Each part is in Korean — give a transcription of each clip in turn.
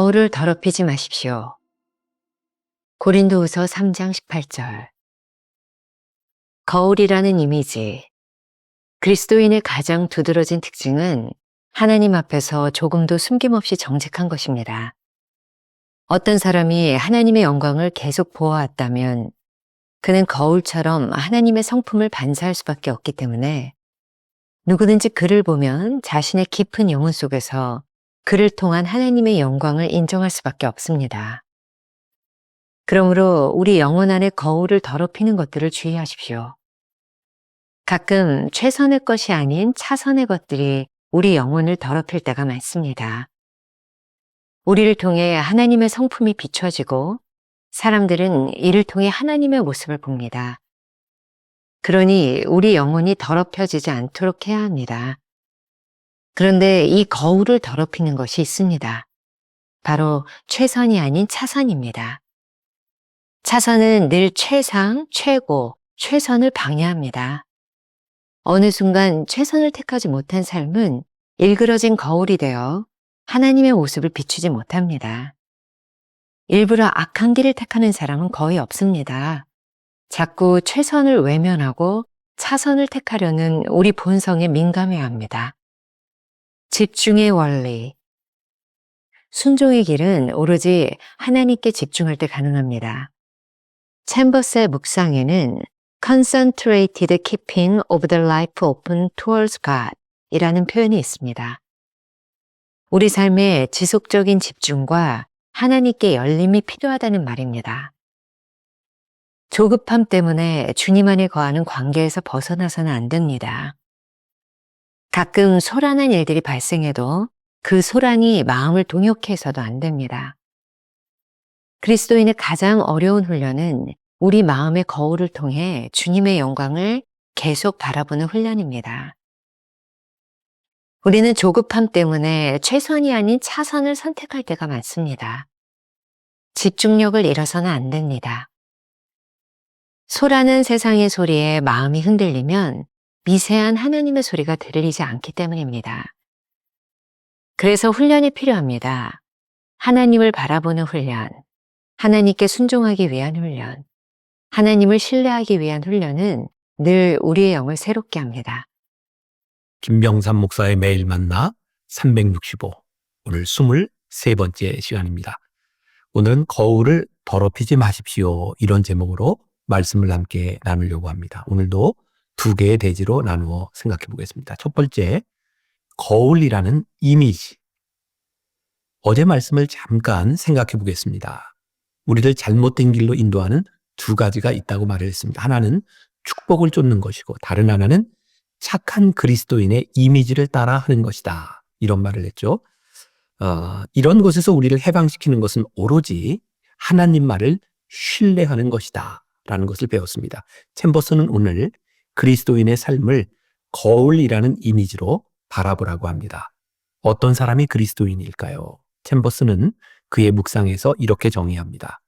거울을 더럽히지 마십시오. 고린도후서 3장 18절. 거울이라는 이미지. 그리스도인의 가장 두드러진 특징은 하나님 앞에서 조금도 숨김없이 정직한 것입니다. 어떤 사람이 하나님의 영광을 계속 보아왔다면 그는 거울처럼 하나님의 성품을 반사할 수밖에 없기 때문에 누구든지 그를 보면 자신의 깊은 영혼 속에서 그를 통한 하나님의 영광을 인정할 수밖에 없습니다. 그러므로 우리 영혼 안에 거울을 더럽히는 것들을 주의하십시오. 가끔 최선의 것이 아닌 차선의 것들이 우리 영혼을 더럽힐 때가 많습니다. 우리를 통해 하나님의 성품이 비춰지고 사람들은 이를 통해 하나님의 모습을 봅니다. 그러니 우리 영혼이 더럽혀지지 않도록 해야 합니다. 그런데 이 거울을 더럽히는 것이 있습니다. 바로 최선이 아닌 차선입니다. 차선은 늘 최상, 최고, 최선을 방해합니다. 어느 순간 최선을 택하지 못한 삶은 일그러진 거울이 되어 하나님의 모습을 비추지 못합니다. 일부러 악한 길을 택하는 사람은 거의 없습니다. 자꾸 최선을 외면하고 차선을 택하려는 우리 본성에 민감해야 합니다. 집중의 원리. 순종의 길은 오로지 하나님께 집중할 때 가능합니다. 챔버스의 묵상에는 Concentrated keeping of the life open towards God 이라는 표현이 있습니다. 우리 삶에 지속적인 집중과 하나님께 열림이 필요하다는 말입니다. 조급함 때문에 주님 안에 거하는 관계에서 벗어나서는 안 됩니다. 가끔 소란한 일들이 발생해도 그 소란이 마음을 동요케 해서도 안 됩니다. 그리스도인의 가장 어려운 훈련은 우리 마음의 거울을 통해 주님의 영광을 계속 바라보는 훈련입니다. 우리는 조급함 때문에 최선이 아닌 차선을 선택할 때가 많습니다. 집중력을 잃어서는 안 됩니다. 소라는 세상의 소리에 마음이 흔들리면 미세한 하나님의 소리가 들리지 않기 때문입니다. 그래서 훈련이 필요합니다. 하나님을 바라보는 훈련, 하나님께 순종하기 위한 훈련, 하나님을 신뢰하기 위한 훈련은 늘 우리의 영을 새롭게 합니다. 김병삼 목사의 매일 만나 365, 오늘 23번째 시간입니다. 오늘은 거울을 더럽히지 마십시오, 이런 제목으로 말씀을 함께 나누려고 합니다. 오늘도 두 개의 대지로 나누어 생각해 보겠습니다. 첫 번째, 거울이라는 이미지. 어제 말씀을 잠깐 생각해 보겠습니다. 우리를 잘못된 길로 인도하는 두 가지가 있다고 말을 했습니다. 하나는 축복을 쫓는 것이고 다른 하나는 착한 그리스도인의 이미지를 따라 하는 것이다, 이런 말을 했죠. 이런 것에서 우리를 해방시키는 것은 오로지 하나님 말을 신뢰하는 것이다 라는 것을 배웠습니다. 챔버스는 오늘 그리스도인의 삶을 거울이라는 이미지로 바라보라고 합니다. 어떤 사람이 그리스도인일까요? 챔버스는 그의 묵상에서 이렇게 정의합니다.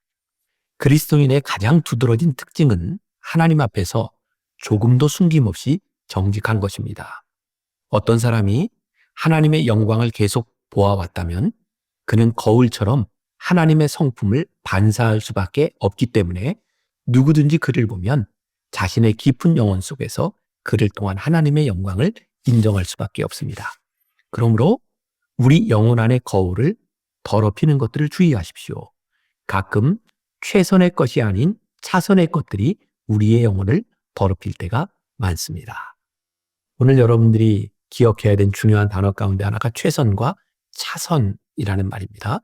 그리스도인의 가장 두드러진 특징은 하나님 앞에서 조금도 숨김없이 정직한 것입니다. 어떤 사람이 하나님의 영광을 계속 보아왔다면 그는 거울처럼 하나님의 성품을 반사할 수밖에 없기 때문에 누구든지 그를 보면 자신의 깊은 영혼 속에서 그를 통한 하나님의 영광을 인정할 수밖에 없습니다. 그러므로 우리 영혼 안의 거울을 더럽히는 것들을 주의하십시오. 가끔 최선의 것이 아닌 차선의 것들이 우리의 영혼을 더럽힐 때가 많습니다. 오늘 여러분들이 기억해야 될 중요한 단어 가운데 하나가 최선과 차선이라는 말입니다.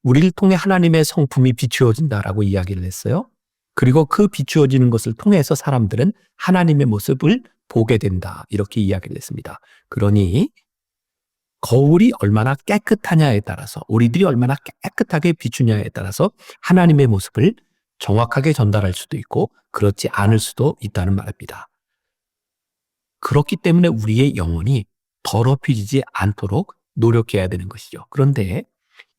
우리를 통해 하나님의 성품이 비추어진다라고 이야기를 했어요. 그리고 그 비추어지는 것을 통해서 사람들은 하나님의 모습을 보게 된다, 이렇게 이야기를 했습니다. 그러니 거울이 얼마나 깨끗하냐에 따라서, 우리들이 얼마나 깨끗하게 비추냐에 따라서 하나님의 모습을 정확하게 전달할 수도 있고 그렇지 않을 수도 있다는 말입니다. 그렇기 때문에 우리의 영혼이 더럽혀지지 않도록 노력해야 되는 것이죠. 그런데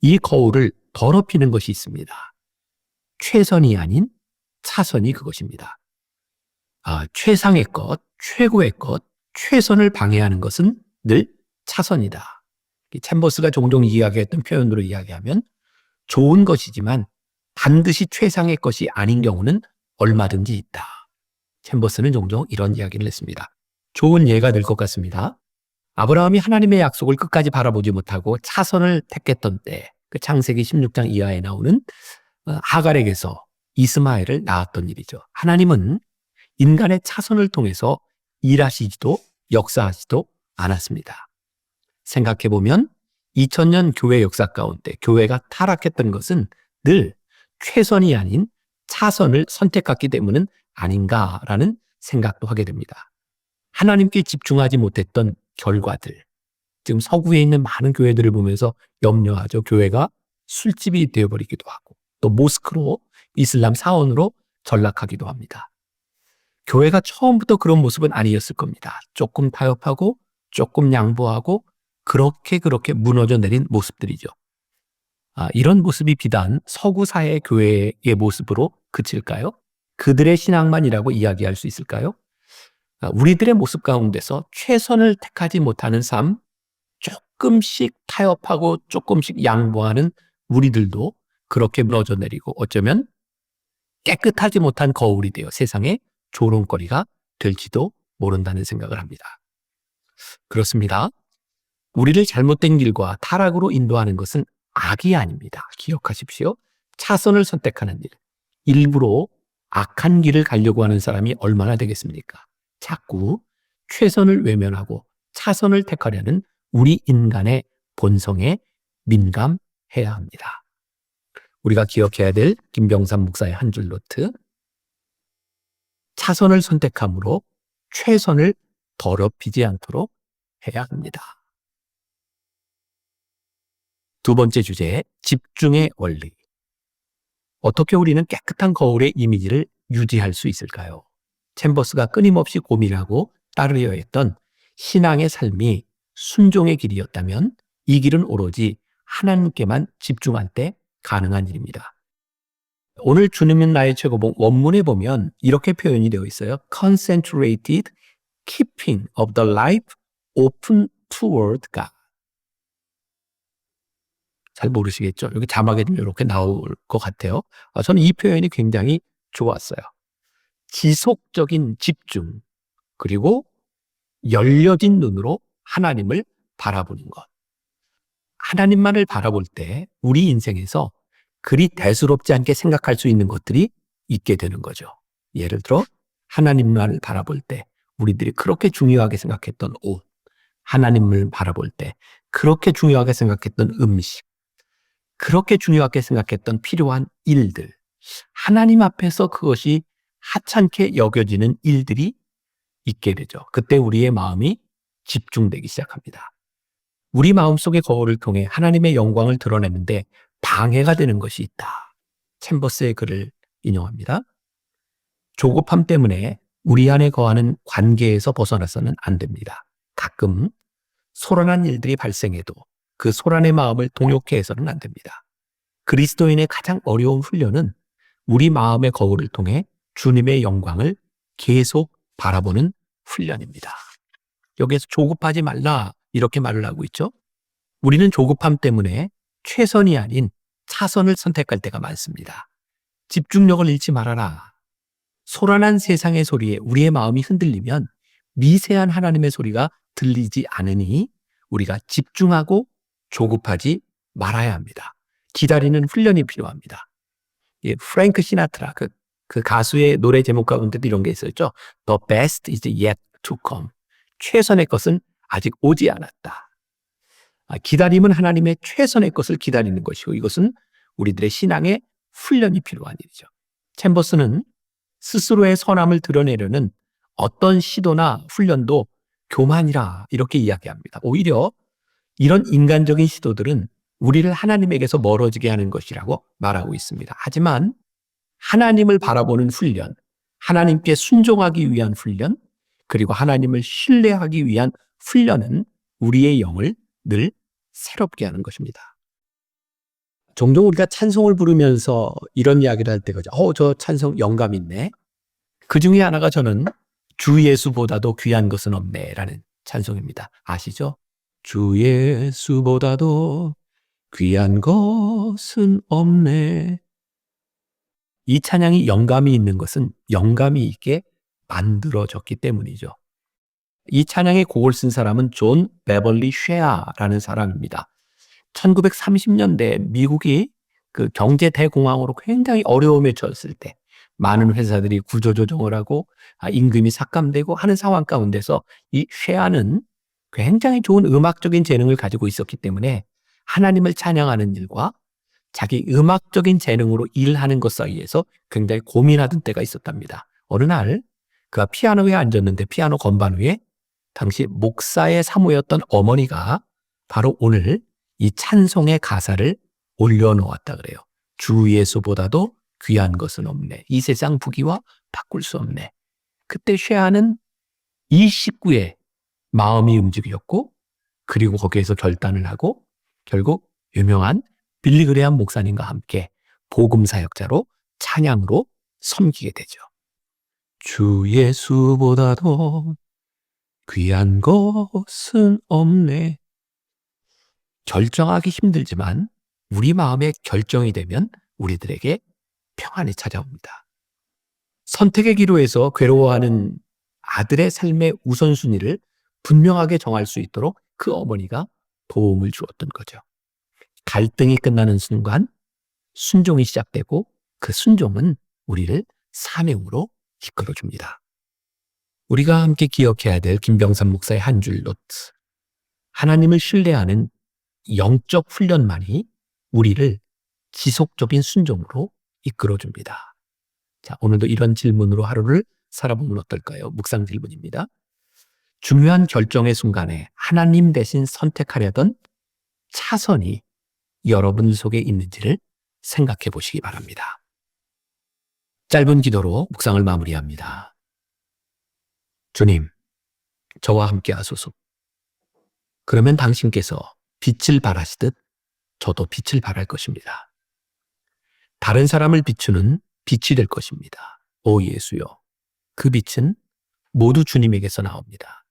이 거울을 더럽히는 것이 있습니다. 최선이 아닌 차선이 그것입니다. 최상의 것, 최고의 것, 최선을 방해하는 것은 늘 차선이다. 챔버스가 종종 이야기했던 표현으로 이야기하면 좋은 것이지만 반드시 최상의 것이 아닌 경우는 얼마든지 있다. 챔버스는 종종 이런 이야기를 했습니다. 좋은 예가 될 것 같습니다. 아브라함이 하나님의 약속을 끝까지 바라보지 못하고 차선을 택했던 때, 그 창세기 16장 이하에 나오는 하갈에게서 이스마엘을 낳았던 일이죠. 하나님은 인간의 차선을 통해서 일하시지도 역사하지도 않았습니다. 생각해보면 2000년 교회 역사 가운데 교회가 타락했던 것은 늘 최선이 아닌 차선을 선택했기 때문은 아닌가라는 생각도 하게 됩니다. 하나님께 집중하지 못했던 결과들, 지금 서구에 있는 많은 교회들을 보면서 염려하죠. 교회가 술집이 되어버리기도 하고 또 모스크로 이슬람 사원으로 전락하기도 합니다. 교회가 처음부터 그런 모습은 아니었을 겁니다. 조금 타협하고 조금 양보하고 그렇게 무너져 내린 모습들이죠. 이런 모습이 비단 서구 사회 교회의 모습으로 그칠까요? 그들의 신앙만이라고 이야기할 수 있을까요? 우리들의 모습 가운데서 최선을 택하지 못하는 삶, 조금씩 타협하고 조금씩 양보하는 우리들도 그렇게 무너져 내리고 어쩌면 깨끗하지 못한 거울이 되어 세상의 조롱거리가 될지도 모른다는 생각을 합니다. 그렇습니다. 우리를 잘못된 길과 타락으로 인도하는 것은 악이 아닙니다. 기억하십시오. 차선을 선택하는 일, 일부러 악한 길을 가려고 하는 사람이 얼마나 되겠습니까? 자꾸 최선을 외면하고 차선을 택하려는 우리 인간의 본성에 민감해야 합니다. 우리가 기억해야 될 김병삼 목사의 한 줄 노트. 차선을 선택함으로 최선을 더럽히지 않도록 해야 합니다. 두 번째 주제, 집중의 원리. 어떻게 우리는 깨끗한 거울의 이미지를 유지할 수 있을까요? 챔버스가 끊임없이 고민하고 따르려 했던 신앙의 삶이 순종의 길이었다면 이 길은 오로지 하나님께만 집중할 때 가능한 일입니다. 오늘 주님은 나의 최고봉 원문에 보면 이렇게 표현이 되어 있어요. Concentrated keeping of the life open toward God. 잘 모르시겠죠? 여기 자막에 이렇게 나올 것 같아요. 저는 이 표현이 굉장히 좋았어요. 지속적인 집중, 그리고 열려진 눈으로 하나님을 바라보는 것. 하나님만을 바라볼 때 우리 인생에서 그리 대수롭지 않게 생각할 수 있는 것들이 있게 되는 거죠. 예를 들어 하나님만을 바라볼 때 우리들이 그렇게 중요하게 생각했던 옷, 하나님을 바라볼 때 그렇게 중요하게 생각했던 음식, 그렇게 중요하게 생각했던 필요한 일들, 하나님 앞에서 그것이 하찮게 여겨지는 일들이 있게 되죠. 그때 우리의 마음이 집중되기 시작합니다. 우리 마음속의 거울을 통해 하나님의 영광을 드러내는데 방해가 되는 것이 있다. 챔버스의 글을 인용합니다. 조급함 때문에 우리 안에 거하는 관계에서 벗어나서는 안 됩니다. 가끔 소란한 일들이 발생해도 그 소란의 마음을 동요케 해서는 안 됩니다. 그리스도인의 가장 어려운 훈련은 우리 마음의 거울을 통해 주님의 영광을 계속 바라보는 훈련입니다. 여기에서 조급하지 말라 이렇게 말을 하고 있죠. 우리는 조급함 때문에 최선이 아닌 차선을 선택할 때가 많습니다. 집중력을 잃지 말아라. 소란한 세상의 소리에 우리의 마음이 흔들리면 미세한 하나님의 소리가 들리지 않으니 우리가 집중하고 조급하지 말아야 합니다. 기다리는 훈련이 필요합니다. 프랭크 시나트라 그 가수의 노래 제목 가운데도 이런 게 있었죠. The best is yet to come. 최선의 것은 아직 오지 않았다. 기다림은 하나님의 최선의 것을 기다리는 것이고 이것은 우리들의 신앙의 훈련이 필요한 일이죠. 챔버스는 스스로의 선함을 드러내려는 어떤 시도나 훈련도 교만이라 이렇게 이야기합니다. 오히려 이런 인간적인 시도들은 우리를 하나님에게서 멀어지게 하는 것이라고 말하고 있습니다. 하지만 하나님을 바라보는 훈련, 하나님께 순종하기 위한 훈련, 그리고 하나님을 신뢰하기 위한 훈련은 우리의 영을 늘 새롭게 하는 것입니다. 종종 우리가 찬송을 부르면서 이런 이야기를 할 때가 저 찬송 영감 있네. 그 중에 하나가 저는 주 예수보다도 귀한 것은 없네 라는 찬송입니다. 아시죠? 주 예수보다도 귀한 것은 없네. 이 찬양이 영감이 있는 것은 영감이 있게 만들어졌기 때문이죠. 이 찬양의 곡을 쓴 사람은 존 베벌리 쉐아라는 사람입니다. 1930년대 미국이 그 경제 대공황으로 굉장히 어려움에 처했을 때 많은 회사들이 구조조정을 하고 임금이 삭감되고 하는 상황 가운데서 이 쉐아는 굉장히 좋은 음악적인 재능을 가지고 있었기 때문에 하나님을 찬양하는 일과 자기 음악적인 재능으로 일하는 것 사이에서 굉장히 고민하던 때가 있었답니다. 어느 날 그가 피아노에 앉았는데 피아노 건반 위에 당시 목사의 사모였던 어머니가 바로 오늘 이 찬송의 가사를 올려놓았다 그래요. 주 예수보다도 귀한 것은 없네. 이 세상 부귀와 바꿀 수 없네. 그때 쉐아는 이 식구의 마음이 움직였고 그리고 거기에서 결단을 하고 결국 유명한 빌리그레암 목사님과 함께 복음 사역자로 찬양으로 섬기게 되죠. 주 예수보다도 귀한 것은 없네. 결정하기 힘들지만 우리 마음에 결정이 되면 우리들에게 평안이 찾아옵니다. 선택의 기로에서 괴로워하는 아들의 삶의 우선순위를 분명하게 정할 수 있도록 그 어머니가 도움을 주었던 거죠. 갈등이 끝나는 순간 순종이 시작되고 그 순종은 우리를 사명으로 이끌어줍니다. 우리가 함께 기억해야 될 김병삼 목사의 한 줄 노트. 하나님을 신뢰하는 영적 훈련만이 우리를 지속적인 순종으로 이끌어줍니다. 자, 오늘도 이런 질문으로 하루를 살아보면 어떨까요? 묵상 질문입니다. 중요한 결정의 순간에 하나님 대신 선택하려던 차선이 여러분 속에 있는지를 생각해 보시기 바랍니다. 짧은 기도로 묵상을 마무리합니다. 주님, 저와 함께 하소서. 그러면 당신께서 빛을 발하시듯 저도 빛을 발할 것입니다. 다른 사람을 비추는 빛이 될 것입니다. 오 예수여, 그 빛은 모두 주님에게서 나옵니다.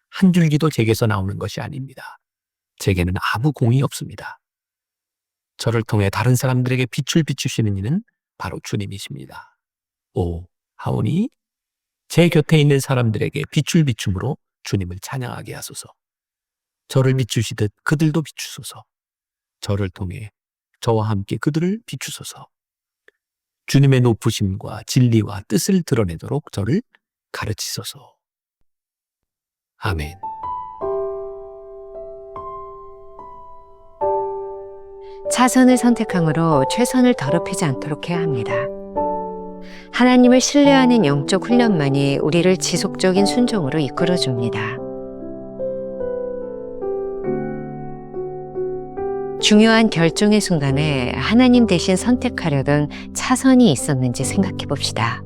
한 줄기도 제게서 나오는 것이 아닙니다. 제게는 아무 공이 없습니다. 저를 통해 다른 사람들에게 빛을 비추시는 이는 바로 주님이십니다. 오, 하오니 제 곁에 있는 사람들에게 빛을 비춤으로 주님을 찬양하게 하소서. 저를 비추시듯 그들도 비추소서. 저를 통해 저와 함께 그들을 비추소서. 주님의 높으심과 진리와 뜻을 드러내도록 저를 가르치소서. 아멘. 차선을 선택함으로 최선을 더럽히지 않도록 해야 합니다. 하나님을 신뢰하는 영적 훈련만이 우리를 지속적인 순종으로 이끌어줍니다. 중요한 결정의 순간에 하나님 대신 선택하려던 차선이 있었는지 생각해 봅시다.